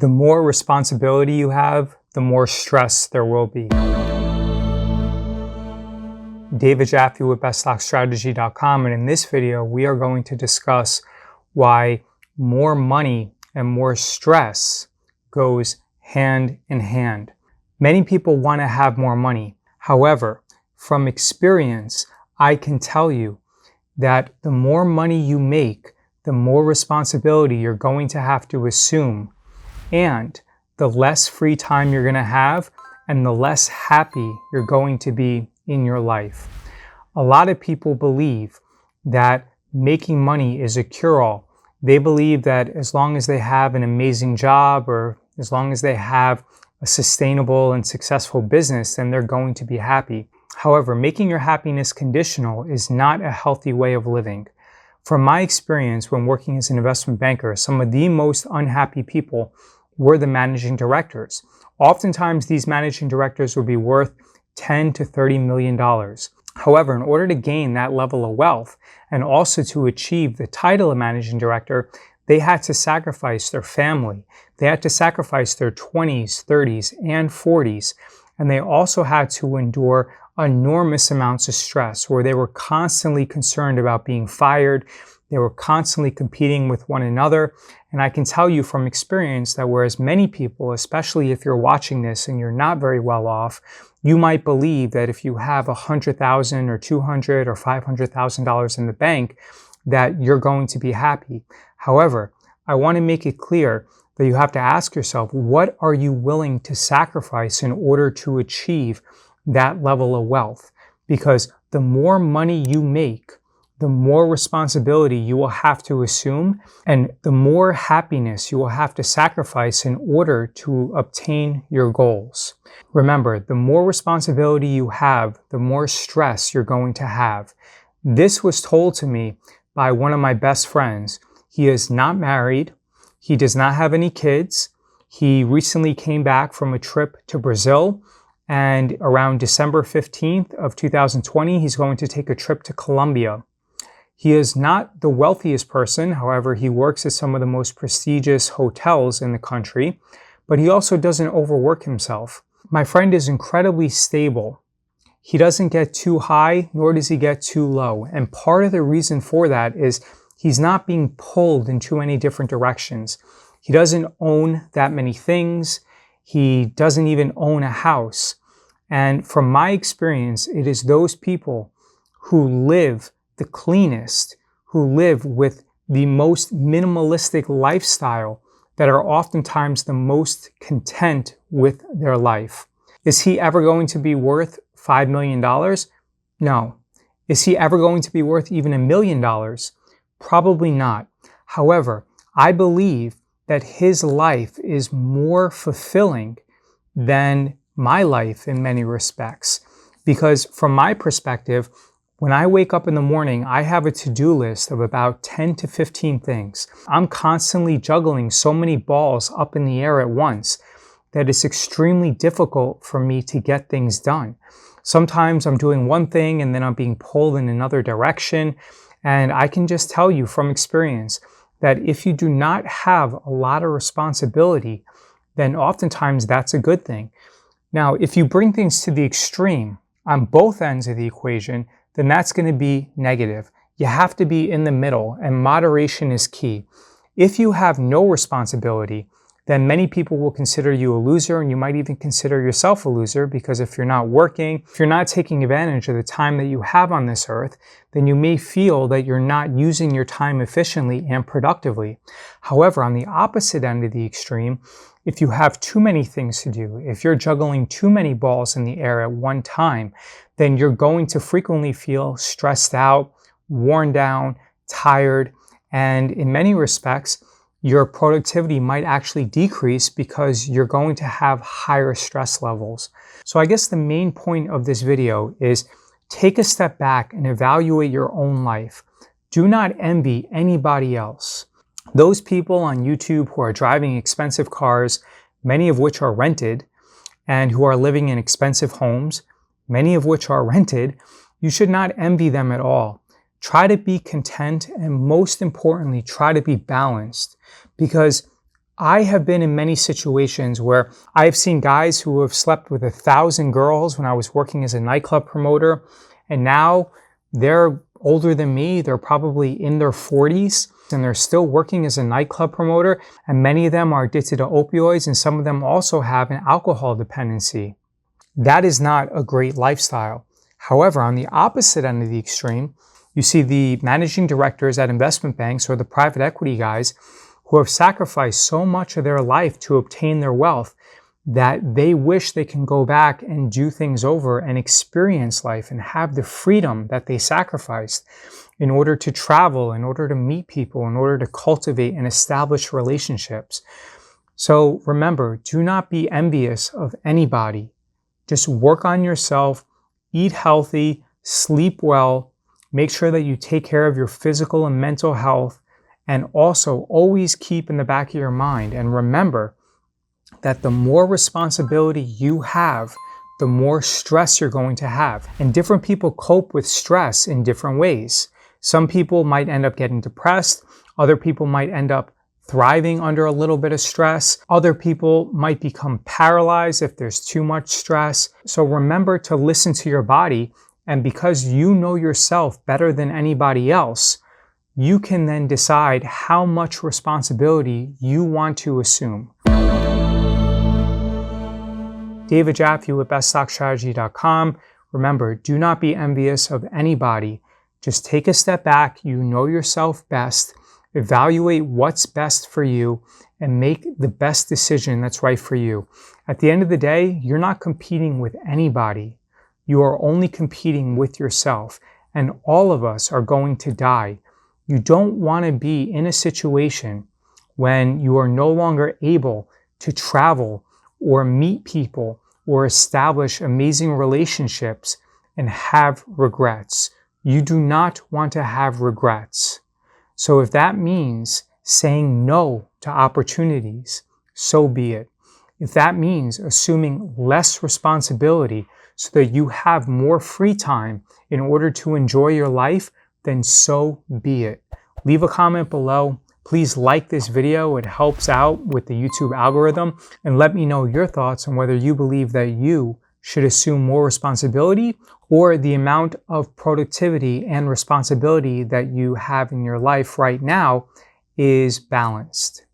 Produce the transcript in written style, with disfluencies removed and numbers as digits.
The more responsibility you have, the more stress there will be. David Jaffe with beststockstrategy.com, and in this video we are going to discuss why more money and more stress goes hand in hand. Many people want to have more money. However, from experience, I can tell you that the more money you make, the more responsibility you're going to have to assume, and the less free time you're going to have, and the less happy you're going to be in your life. A lot of people believe that making money is a cure-all. They believe that as long as they have an amazing job, or as long as they have a sustainable and successful business, then they're going to be happy. However, making your happiness conditional is not a healthy way of living. From my experience when working as an investment banker, some of the most unhappy people were the managing directors. Oftentimes, these managing directors would be worth $10 to $30 million. However, in order to gain that level of wealth and also to achieve the title of managing director, they had to sacrifice their family. They had to sacrifice their 20s, 30s, and 40s. And they also had to endure enormous amounts of stress where they were constantly concerned about being fired. They were constantly competing with one another. And I can tell you from experience that whereas many people, especially if you're watching this and you're not very well off, you might believe that if you have $100,000 or $200,000 or $500,000 in the bank, that you're going to be happy. However, I want to make it clear that you have to ask yourself, what are you willing to sacrifice in order to achieve that level of wealth? Because the more money you make, the more responsibility you will have to assume, and the more happiness you will have to sacrifice in order to obtain your goals. Remember, the more responsibility you have, the more stress you're going to have. This was told to me by one of my best friends. He is not married. He does not have any kids. He recently came back from a trip to Brazil, and around December 15th of 2020, he's going to take a trip to Colombia. He is not the wealthiest person. However, he works at some of the most prestigious hotels in the country, but he also doesn't overwork himself. My friend is incredibly stable. He doesn't get too high, nor does he get too low. And part of the reason for that is he's not being pulled in too many different directions. He doesn't own that many things. He doesn't even own a house. And from my experience, it is those people who live the cleanest, who live with the most minimalistic lifestyle, that are oftentimes the most content with their life. Is he ever going to be worth $5 million? No. Is he ever going to be worth even $1 million? Probably not. However, I believe that his life is more fulfilling than my life in many respects. Because from my perspective, when I wake up in the morning, I have a to-do list of about 10 to 15 things. I'm constantly juggling so many balls up in the air at once that it's extremely difficult for me to get things done. Sometimes I'm doing one thing and then I'm being pulled in another direction. And I can just tell you from experience that if you do not have a lot of responsibility, then oftentimes that's a good thing. Now, if you bring things to the extreme on both ends of the equation, then that's going to be negative. You have to be in the middle, and moderation is key. If you have no responsibility, then many people will consider you a loser, and you might even consider yourself a loser, because if you're not working, if you're not taking advantage of the time that you have on this earth, then you may feel that you're not using your time efficiently and productively. However, on the opposite end of the extreme, if you have too many things to do, if you're juggling too many balls in the air at one time, then you're going to frequently feel stressed out, worn down, tired, and in many respects, your productivity might actually decrease because you're going to have higher stress levels. So I guess the main point of this video is take a step back and evaluate your own life. Do not envy anybody else. Those people on YouTube who are driving expensive cars, many of which are rented, and who are living in expensive homes, many of which are rented, you should not envy them at all. Try to be content, and most importantly, try to be balanced, because I have been in many situations where I have seen guys who have slept with 1,000 girls when I was working as a nightclub promoter, and now they're older than me. They're probably in their 40s, and they're still working as a nightclub promoter, and many of them are addicted to opioids, and some of them also have an alcohol dependency. That is not a great lifestyle. However, on the opposite end of the extreme, you see the managing directors at investment banks or the private equity guys who have sacrificed so much of their life to obtain their wealth that they wish they can go back and do things over and experience life and have the freedom that they sacrificed in order to travel, in order to meet people, in order to cultivate and establish relationships. So remember, do not be envious of anybody. Just work on yourself, eat healthy, sleep well, make sure that you take care of your physical and mental health, and also always keep in the back of your mind and remember that the more responsibility you have, the more stress you're going to have. And different people cope with stress in different ways. Some people might end up getting depressed. Other people might end up thriving under a little bit of stress. Other people might become paralyzed if there's too much stress. So remember to listen to your body. And because you know yourself better than anybody else, you can then decide how much responsibility you want to assume. David Jaffe with beststockstrategy.com. Remember, do not be envious of anybody. Just take a step back. You know yourself best. Evaluate what's best for you and make the best decision that's right for you. At the end of the day, you're not competing with anybody. You are only competing with yourself. And all of us are going to die. You don't want to be in a situation when you are no longer able to travel or meet people or establish amazing relationships and have regrets. You do not want to have regrets. So if that means saying no to opportunities, so be it. If that means assuming less responsibility so that you have more free time in order to enjoy your life, then so be it. Leave a comment below. Please like this video. It helps out with the YouTube algorithm. And let me know your thoughts on whether you believe that you should assume more responsibility or the amount of productivity and responsibility that you have in your life right now is balanced.